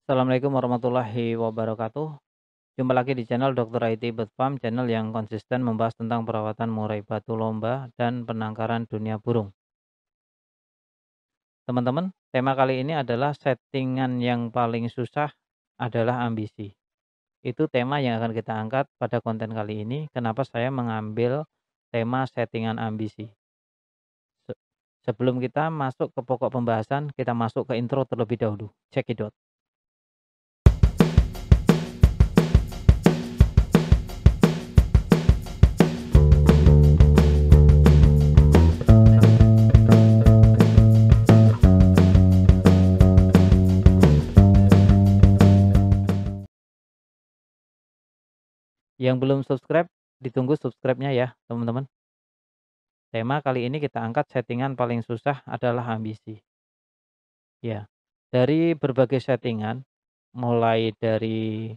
Assalamualaikum warahmatullahi wabarakatuh. Jumpa lagi di channel Dr. IT Bird Farm, channel yang konsisten membahas tentang perawatan murai batu lomba dan penangkaran dunia burung. Teman-teman, tema kali ini adalah settingan yang paling susah adalah ambisi. Itu tema yang akan kita angkat pada konten kali ini. Kenapa saya mengambil tema settingan ambisi? Se- Sebelum kita masuk ke pokok pembahasan, kita masuk ke intro terlebih dahulu. Check it out. Yang belum subscribe, ditunggu subscribe-nya ya, teman-teman. Tema kali ini kita angkat settingan paling susah adalah ambisi. Ya, dari berbagai settingan, mulai dari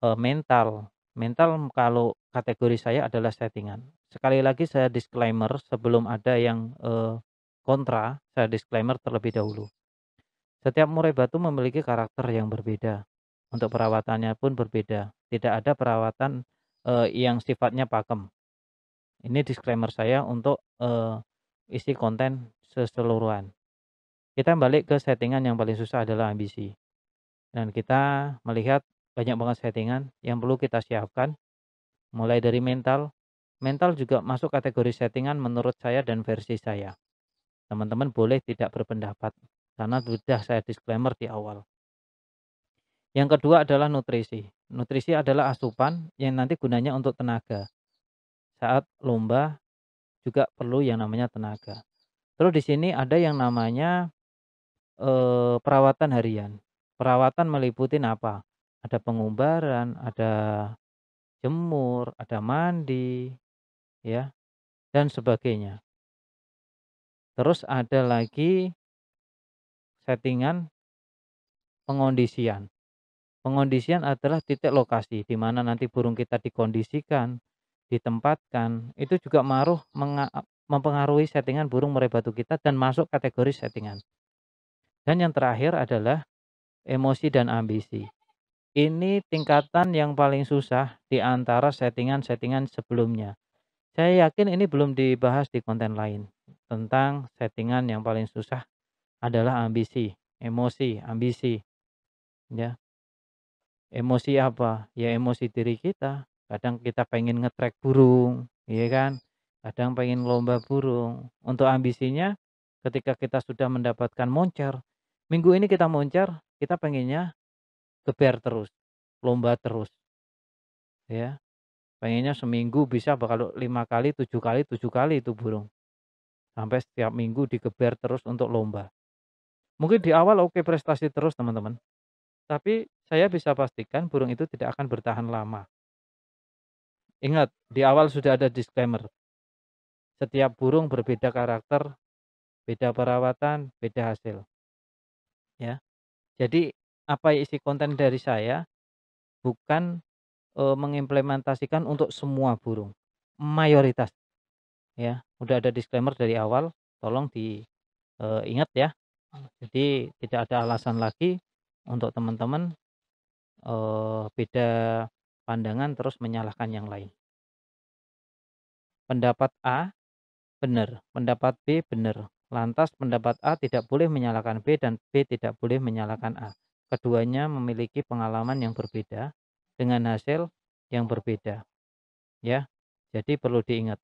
mental. Mental kalau kategori saya adalah settingan. Sekali lagi saya disclaimer sebelum ada yang kontra, saya disclaimer terlebih dahulu. Setiap murai batu memiliki karakter yang berbeda. Untuk perawatannya pun berbeda. Tidak ada perawatan yang sifatnya pakem. Ini disclaimer saya untuk isi konten keseluruhan. Kita balik ke settingan yang paling susah adalah ambisi. Dan kita melihat banyak banget settingan yang perlu kita siapkan, mulai dari mental. Mental juga masuk kategori settingan menurut saya dan versi saya. Teman-teman boleh tidak berpendapat, karena sudah saya disclaimer di awal. Yang kedua adalah nutrisi. Nutrisi adalah asupan yang nanti gunanya untuk tenaga. Saat lomba juga perlu yang namanya tenaga. Terus di sini ada yang namanya perawatan harian. Perawatan meliputi apa? Ada pengumbaran, ada jemur, ada mandi, ya, dan sebagainya. Terus ada lagi settingan pengondisian. Pengondisian adalah titik lokasi di mana nanti burung kita dikondisikan, ditempatkan, itu juga mempengaruhi settingan burung murai batu kita dan masuk kategori settingan. Dan yang terakhir adalah emosi dan ambisi. Ini tingkatan yang paling susah di antara settingan-settingan sebelumnya. Saya yakin ini belum dibahas di konten lain. Tentang settingan yang paling susah adalah ambisi, emosi, ambisi, ya. Emosi apa? Ya emosi diri kita. Kadang kita pengen nge-track burung, iya kan? Kadang pengen lomba burung. Untuk ambisinya ketika kita sudah mendapatkan moncer, minggu ini kita moncer, kita pengennya geber terus, lomba terus, ya. Pengennya seminggu bisa kalau 5 kali, 7 kali, 7 kali itu burung. Sampai setiap minggu digeber terus untuk lomba. Mungkin di awal oke prestasi terus teman-teman. Tapi saya bisa pastikan burung itu tidak akan bertahan lama. Ingat, di awal sudah ada disclaimer. Setiap burung berbeda karakter, beda perawatan, beda hasil. Ya. Jadi apa isi konten dari saya bukan mengimplementasikan untuk semua burung. Mayoritas ya. Udah ada disclaimer dari awal, tolong diingat ya. Jadi tidak ada alasan lagi untuk teman-teman beda pandangan terus menyalahkan yang lain. Pendapat A benar, pendapat B benar. Lantas pendapat A tidak boleh menyalahkan B dan B tidak boleh menyalahkan A. Keduanya memiliki pengalaman yang berbeda dengan hasil yang berbeda, ya. Jadi perlu diingat.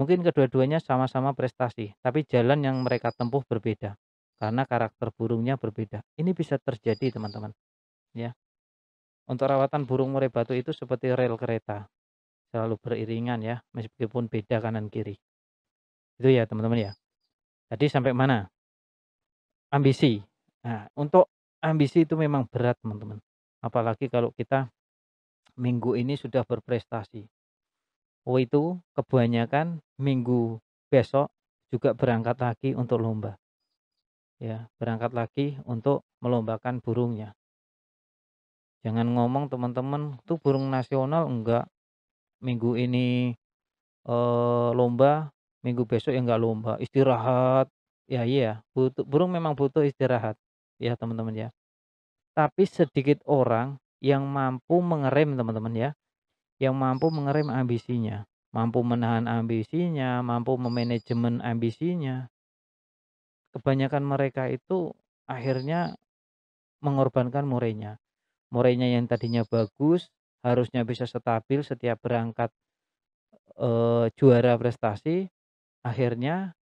Mungkin kedua-duanya sama-sama prestasi, tapi jalan yang mereka tempuh berbeda karena karakter burungnya berbeda. Ini bisa terjadi, teman-teman, ya. Untuk rawatan burung murai batu itu seperti rel kereta, selalu beriringan ya, meskipun beda kanan kiri. Itu ya, teman-teman ya. Tadi sampai mana? Ambisi. Nah, untuk ambisi itu memang berat, teman-teman. Apalagi kalau kita minggu ini sudah berprestasi. Oh, itu kebanyakan minggu besok juga berangkat lagi untuk lomba. Ya, berangkat lagi untuk melombakan burungnya. Jangan ngomong teman-teman, tuh burung nasional enggak. Minggu ini lomba, minggu besok ya enggak lomba, istirahat. Ya iya, burung memang butuh istirahat, ya teman-teman ya. tapi sedikit orang yang mampu mengerem teman-teman ya, yang mampu mengerem ambisinya, mampu menahan ambisinya, mampu memanajemen ambisinya. Kebanyakan mereka itu akhirnya mengorbankan morenya. Morenya yang tadinya bagus, harusnya bisa stabil setiap berangkat, juara prestasi, akhirnya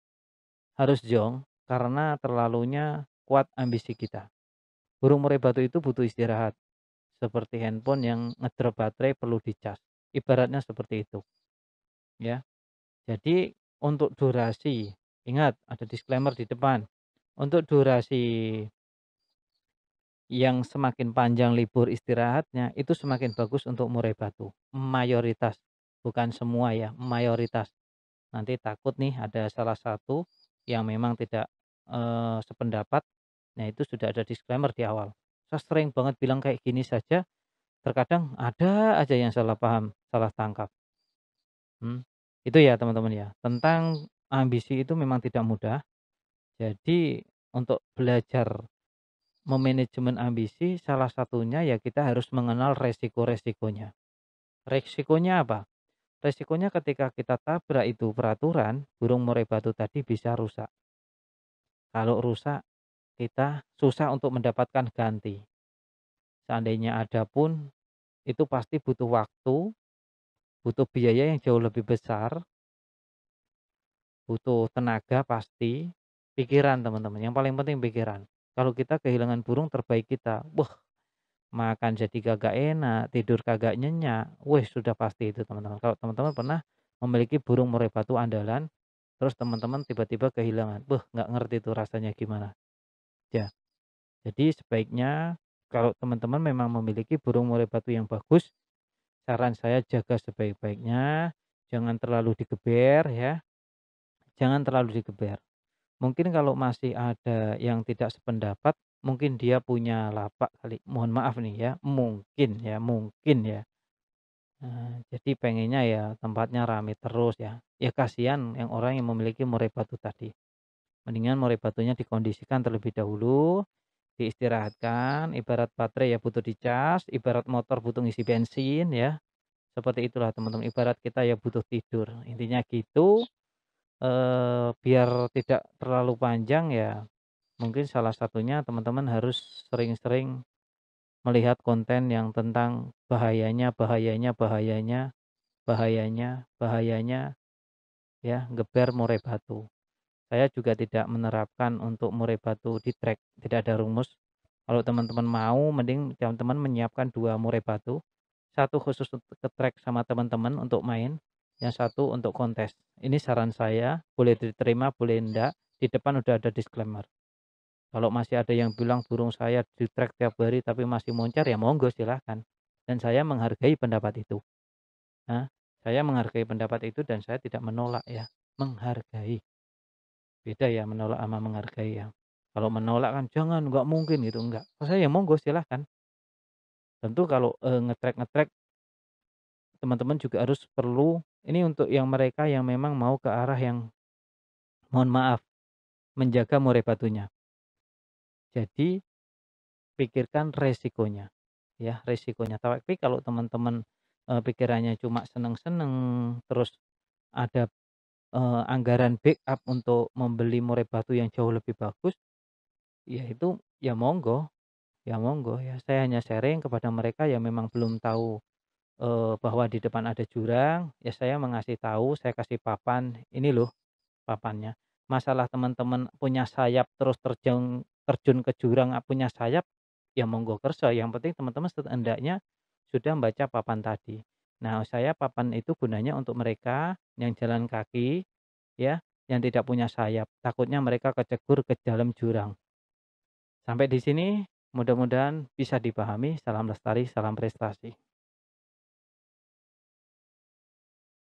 harus zonk karena terlalunya kuat ambisi kita. Burung murai batu itu butuh istirahat, seperti handphone yang ngedrop baterai perlu dicas, ibaratnya seperti itu, ya. Jadi untuk durasi, ingat ada disclaimer di depan, untuk durasi yang semakin panjang libur istirahatnya, itu semakin bagus untuk murai batu, mayoritas, bukan semua ya, mayoritas. Nanti takut nih ada salah satu yang memang tidak, sependapat, nah itu sudah ada disclaimer di awal. Saya sering banget bilang kayak gini saja, terkadang ada aja yang salah paham, salah tangkap, mmm. Itu ya teman-teman ya, tentang ambisi itu memang tidak mudah, jadi untuk belajar memanajemen ambisi salah satunya ya kita harus mengenal resiko-resikonya. Resikonya apa? Resikonya ketika kita tabrak itu peraturan, burung murai batu tadi bisa rusak. Kalau rusak, kita susah untuk mendapatkan ganti. Seandainya ada pun, itu pasti butuh waktu, butuh biaya yang jauh lebih besar, butuh tenaga pasti, pikiran teman-teman, yang paling penting pikiran. Kalau kita kehilangan burung terbaik kita, wah makan jadi kagak enak, tidur kagak nyenyak, weh sudah pasti itu teman-teman. Kalau teman-teman pernah memiliki burung murai batu andalan, terus teman-teman tiba-tiba kehilangan, nggak ngerti itu rasanya gimana. Ya, jadi sebaiknya kalau teman-teman memang memiliki burung murai batu yang bagus, saran saya jaga sebaik-baiknya, jangan terlalu digeber ya, jangan terlalu digeber. Mungkin kalau masih ada yang tidak sependapat, mungkin dia punya lapak kali, mohon maaf nih ya, mungkin ya. Jadi pengennya ya tempatnya rame terus ya. Ya kasihan yang orang yang memiliki murai batu tadi. Mendingan murai batunya dikondisikan terlebih dahulu, diistirahatkan, ibarat baterai ya butuh dicas, ibarat motor butuh ngisi bensin ya. Seperti itulah teman-teman, ibarat kita ya butuh tidur. Intinya gitu, biar tidak terlalu panjang ya, mungkin salah satunya teman-teman harus sering-sering melihat konten yang tentang bahayanya bahayanya bahayanya bahayanya bahayanya ya geber murai batu. Saya juga tidak menerapkan untuk murai batu di trek, tidak ada rumus. Kalau teman-teman mau mending teman-teman menyiapkan 2 murai batu, satu khusus untuk ke trek sama teman-teman untuk main, yang satu untuk kontes. Ini saran saya, boleh diterima boleh enggak, di depan udah ada disclaimer. Kalau masih ada yang bilang burung saya di trek tiap hari tapi masih moncer ya monggo silahkan, dan saya menghargai pendapat itu. Nah, saya menghargai pendapat itu dan saya tidak menolak ya, menghargai. Beda ya menolak sama menghargai ya. Kalau menolak kan, "Jangan, nggak mungkin," gitu, enggak. Kalau saya ya monggo silahkan. Tentu kalau, nge-trek teman-teman juga harus perlu ini untuk yang mereka yang memang mau ke arah yang mohon maaf, menjaga murai batunya. Jadi pikirkan resikonya, ya, resikonya. Tapi kalau teman-teman, pikirannya cuma seneng-seneng, terus ada, anggaran backup untuk membeli murai batu yang jauh lebih bagus, ya itu ya monggo ya. Saya hanya sharing kepada mereka yang memang belum tahu, bahwa di depan ada jurang, ya saya mengasih tahu, saya kasih papan, "Ini loh papannya." Masalah teman-teman punya sayap terus terjun terjun ke jurang nggak punya sayap, ya monggo kerso, yang penting teman-teman setidaknya sudah membaca papan tadi. Nah, saya papan itu gunanya untuk mereka yang jalan kaki ya, yang tidak punya sayap, takutnya mereka kecegur ke dalam jurang. Sampai di sini mudah-mudahan bisa dipahami. Salam lestari, salam prestasi.